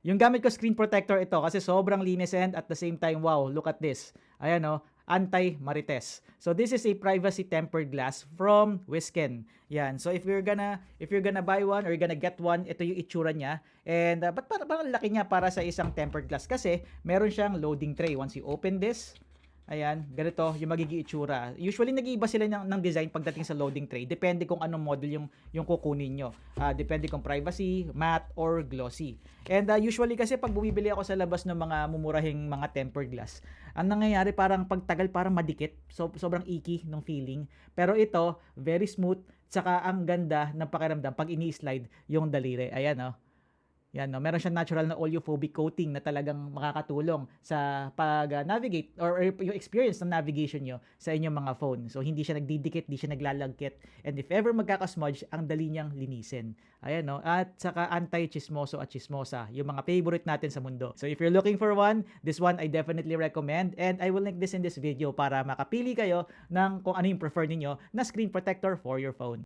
Yung gamit ko screen protector ito kasi sobrang linis and at the same time, wow, look at this. Ayan oh, anti-marites. So this is a privacy tempered glass from Wisken. Yan. So if you're gonna buy one or you're gonna get one, ito yung itsura niya. And but parang laki niya para sa isang tempered glass kasi meron siyang loading tray. Once you open this, ayan, ganito yung magiging itsura. Usually nag-iiba sila ng design pagdating sa loading tray. Depende kung anong model yung kukunin nyo. Depende kung privacy, matte, or glossy. And usually kasi pag bumibili ako sa labas ng mga mumurahing mga tempered glass, ang nangyayari parang pagtagal parang madikit. So, sobrang icky ng feeling. Pero ito, very smooth. Tsaka ang ganda ng pakiramdam pag ini-slide yung daliri. Ayan, oh. Yan, no? Meron siyang natural na oleophobic coating na talagang makakatulong sa pag-navigate or yung experience ng navigation nyo sa inyong mga phone. So, hindi siya nagdidikit, hindi siya naglalagkit. And if ever magkakasmudge, ang dali niyang linisin. Ayan, no? At saka anti-chismoso at chismosa, yung mga favorite natin sa mundo. So, if you're looking for one, this one I definitely recommend. And I will link this in this video para makapili kayo ng kung ano yung prefer ninyo na screen protector for your phone.